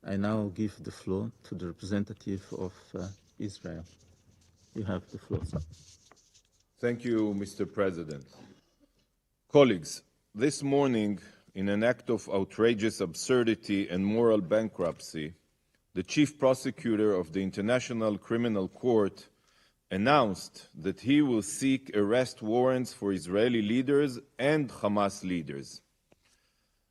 I now give the floor to the representative of Israel. You have the floor, sir. Thank you, Mr. President. Colleagues, this morning, in an act of outrageous absurdity and moral bankruptcy, the chief prosecutor of the International Criminal Court announced that he will seek arrest warrants for Israeli leaders and Hamas leaders.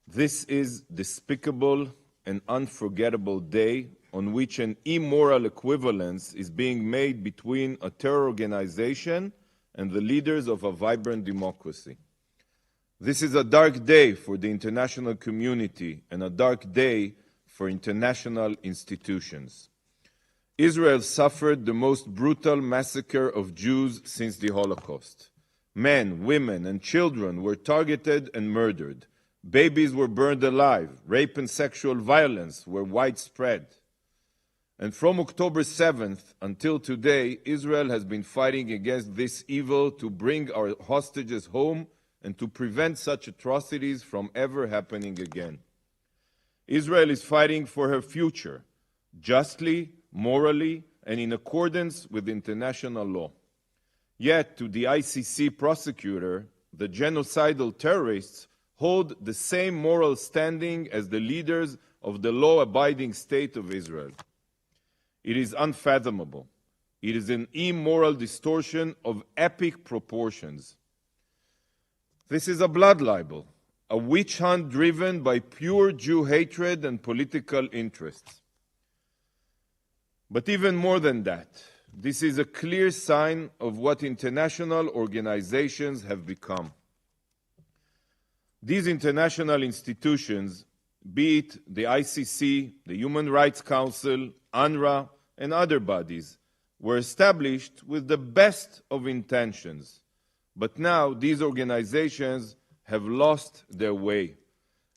This is despicable and unforgettable day on which an immoral equivalence is being made between a terror organization and the leaders of a vibrant democracy. This is a dark day for the international community and a dark day for international institutions. Israel suffered the most brutal massacre of Jews since the Holocaust. Men, women, and children were targeted and murdered. Babies were burned alive. Rape and sexual violence were widespread. And from October 7th until today, Israel has been fighting against this evil to bring our hostages home and to prevent such atrocities from ever happening again. Israel is fighting for her future, justly, morally, and in accordance with international law. Yet, to the ICC prosecutor, the genocidal terrorists hold the same moral standing as the leaders of the law-abiding state of Israel. It is unfathomable. It is an immoral distortion of epic proportions. This is a blood libel, a witch hunt driven by pure Jew hatred and political interests. But even more than that, this is a clear sign of what international organizations have become. These international institutions, be it the ICC, the Human Rights Council, UNRWA, and other bodies, were established with the best of intentions. But now these organizations have lost their way.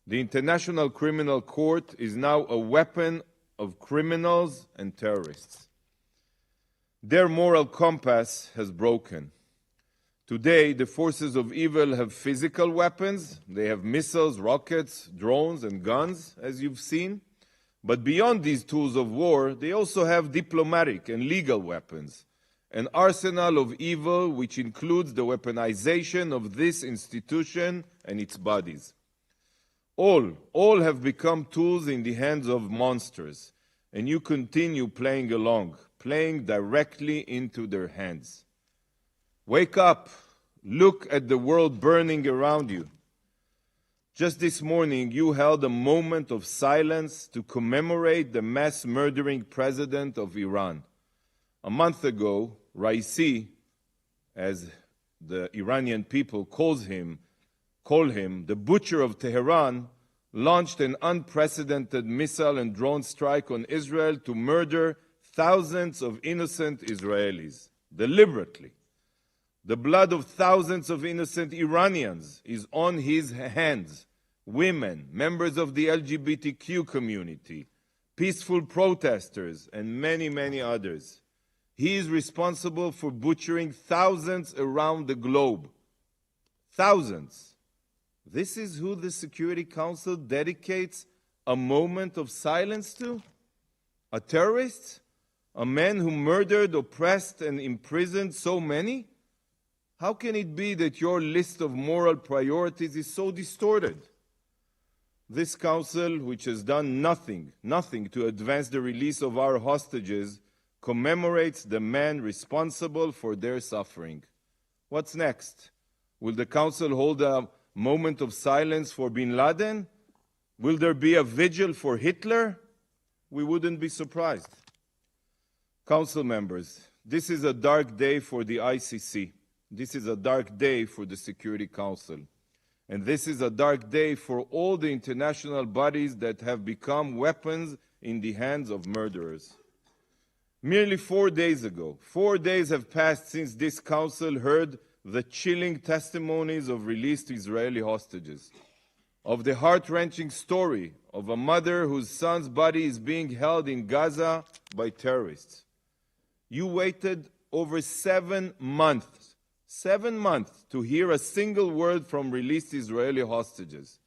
The International Criminal Court is now a weapon of criminals and terrorists. Their moral compass has broken. Today, the forces of evil have physical weapons. They have missiles, rockets, drones, and guns, as you've seen. But beyond these tools of war, they also have diplomatic and legal weapons, an arsenal of evil which includes the weaponization of this institution and its bodies. All have become tools in the hands of monsters, and you continue playing along, playing directly into their hands. Wake up, look at the world burning around you. Just this morning, you held a moment of silence to commemorate the mass murdering president of Iran. A month ago, Raisi, as the Iranian people call him, the butcher of Tehran, launched an unprecedented missile and drone strike on Israel to murder thousands of innocent Israelis, deliberately. The blood of thousands of innocent Iranians is on his hands. Women, members of the LGBTQ community, peaceful protesters, and many, many others. He is responsible for butchering thousands around the globe. Thousands. This is who the Security Council dedicates a moment of silence to? A terrorist? A man who murdered, oppressed, and imprisoned so many? How can it be that your list of moral priorities is so distorted? This council, which has done nothing to advance the release of our hostages, commemorates the man responsible for their suffering. What's next? Will the council hold a moment of silence for bin Laden? Will there be a vigil for Hitler? We wouldn't be surprised. Council members, this is a dark day for the ICC. This is a dark day for the Security Council. And this is a dark day for all the international bodies that have become weapons in the hands of murderers. Merely 4 days ago, 4 days have passed since this council heard the chilling testimonies of released Israeli hostages, of the heart-wrenching story of a mother whose son's body is being held in Gaza by terrorists. You waited over 7 months to hear a single word from released Israeli hostages.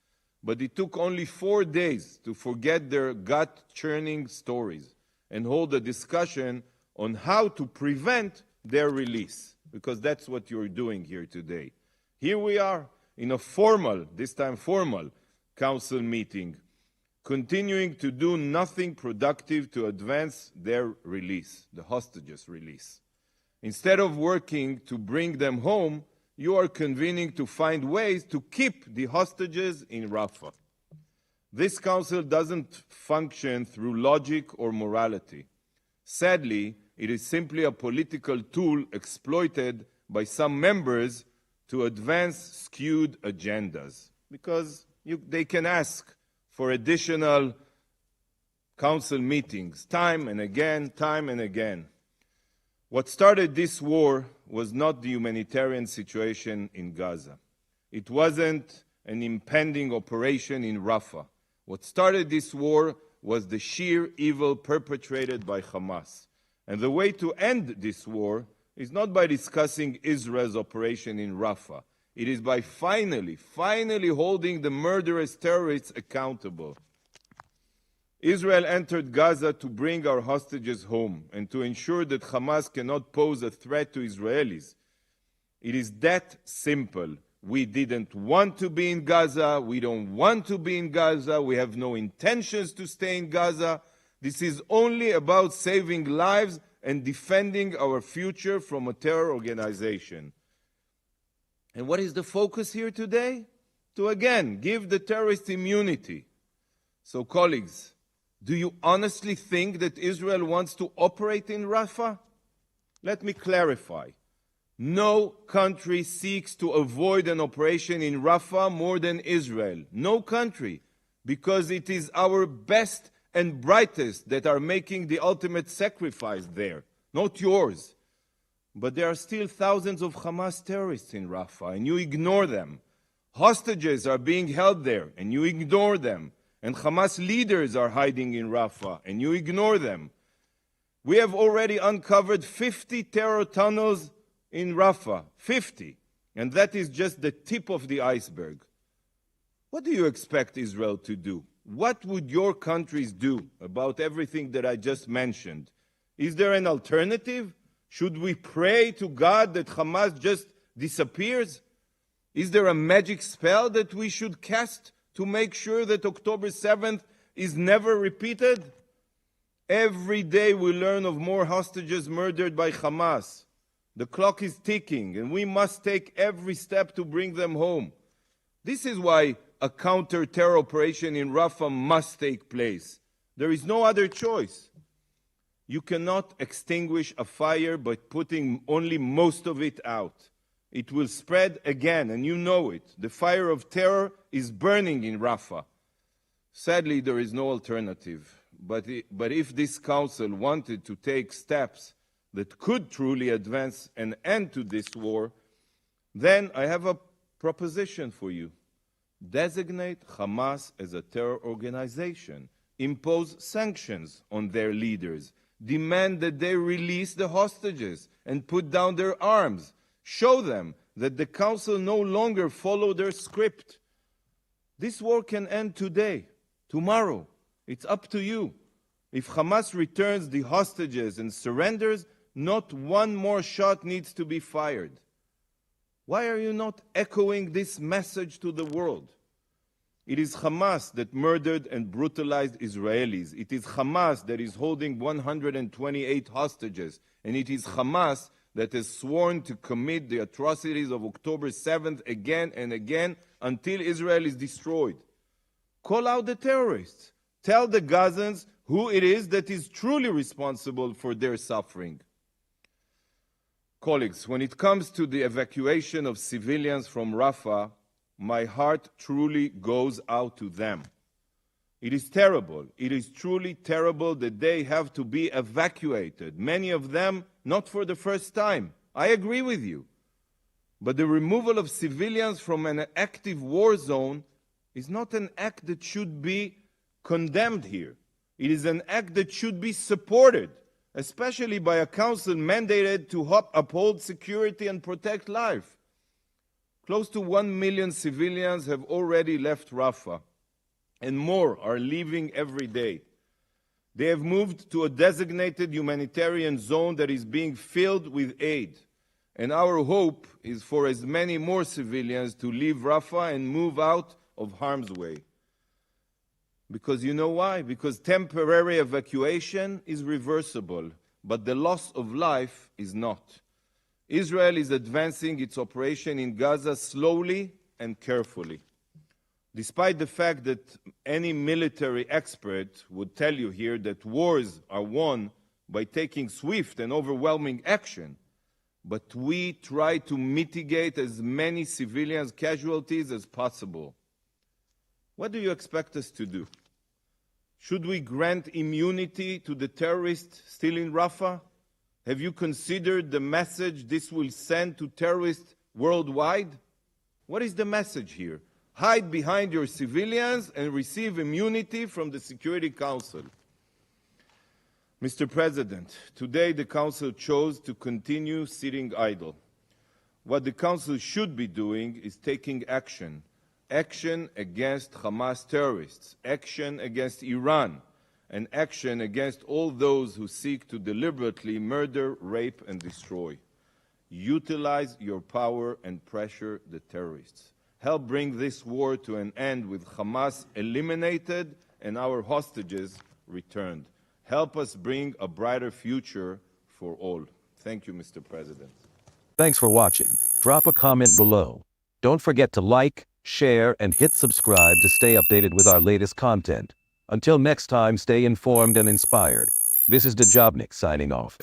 but it took only 4 days to forget their gut-churning stories and hold a discussion on how to prevent their release, because that's what you're doing here today. Here we are in a formal, this time formal, council meeting, continuing to do nothing productive to advance their release, the hostages' release. Instead of working to bring them home, you are convening to find ways to keep the hostages in Rafah. This council doesn't function through logic or morality. Sadly, it is simply a political tool exploited by some members to advance skewed agendas, because they can ask for additional council meetings time and again, time and again. What started this war was not the humanitarian situation in Gaza. It wasn't an impending operation in Rafah. What started this war was the sheer evil perpetrated by Hamas. And the way to end this war is not by discussing Israel's operation in Rafah. It is by finally holding the murderous terrorists accountable. Israel entered Gaza to bring our hostages home and to ensure that Hamas cannot pose a threat to Israelis. It is that simple. We didn't want to be in Gaza. We don't want to be in Gaza. We have no intentions to stay in Gaza. This is only about saving lives and defending our future from a terror organization. And what is the focus here today? To again give the terrorists immunity. So colleagues, do you honestly think that Israel wants to operate in Rafah? Let me clarify. No country seeks to avoid an operation in Rafah more than Israel. No country, because it is our best and brightest that are making the ultimate sacrifice there, not yours. But there are still thousands of Hamas terrorists in Rafah, and you ignore them. Hostages are being held there, and you ignore them. And Hamas leaders are hiding in Rafah, and you ignore them. We have already uncovered 50 terror tunnels in Rafah, 50. And that is just the tip of the iceberg. What do you expect Israel to do? What would your countries do about everything that I just mentioned? Is there an alternative? Should we pray to God that Hamas just disappears? Is there a magic spell that we should cast to make sure that October 7th is never repeated? Every day we learn of more hostages murdered by Hamas. The clock is ticking, and we must take every step to bring them home. This is why a counter-terror operation in Rafah must take place. There is no other choice. You cannot extinguish a fire by putting only most of it out. It will spread again, and you know it. The fire of terror is burning in Rafah. Sadly, there is no alternative. But if this council wanted to take steps that could truly advance an end to this war, then I have a proposition for you. Designate Hamas as a terror organization. Impose sanctions on their leaders. Demand that they release the hostages and put down their arms. Show them that the council no longer follow their script. This war can end today, tomorrow. It's up to you. If Hamas returns the hostages and surrenders, not one more shot needs to be fired. Why are you not echoing this message to the world? It is Hamas that murdered and brutalized Israelis. It is Hamas that is holding 128 hostages. And it is Hamas that has sworn to commit the atrocities of October 7th again and again until Israel is destroyed. Call out the terrorists. Tell the Gazans who it is that is truly responsible for their suffering. Colleagues, when it comes to the evacuation of civilians from Rafah, my heart truly goes out to them. It is terrible. It is truly terrible that they have to be evacuated. Many of them not for the first time. I agree with you. But the removal of civilians from an active war zone is not an act that should be condemned here. It is an act that should be supported, especially by a council mandated to uphold security and protect life. Close to 1 million civilians have already left Rafah. and more are leaving every day. They have moved to a designated humanitarian zone that is being filled with aid. And our hope is for as many more civilians to leave Rafah and move out of harm's way. Because you know why? Because temporary evacuation is reversible, but the loss of life is not. Israel is advancing its operation in Gaza slowly and carefully. Despite the fact that any military expert would tell you here that wars are won by taking swift and overwhelming action, but we try to mitigate as many civilian casualties as possible. What do you expect us to do? Should we grant immunity to the terrorists still in Rafah? Have you considered the message this will send to terrorists worldwide? What is the message here? Hide behind your civilians and receive immunity from the Security Council. Mr. President, today the Council chose to continue sitting idle. What the Council should be doing is taking action. Action against Hamas terrorists, action against Iran, and action against all those who seek to deliberately murder, rape, and destroy. Utilize your power and pressure the terrorists. Help bring this war to an end with Hamas eliminated and our hostages returned. Help us bring a brighter future for all. Thank you, Mr. President. Thanks for watching. Drop a comment below. Don't forget to like, share, and hit subscribe to stay updated with our latest content. Until next time, stay informed and inspired. This is Dejobnik signing off.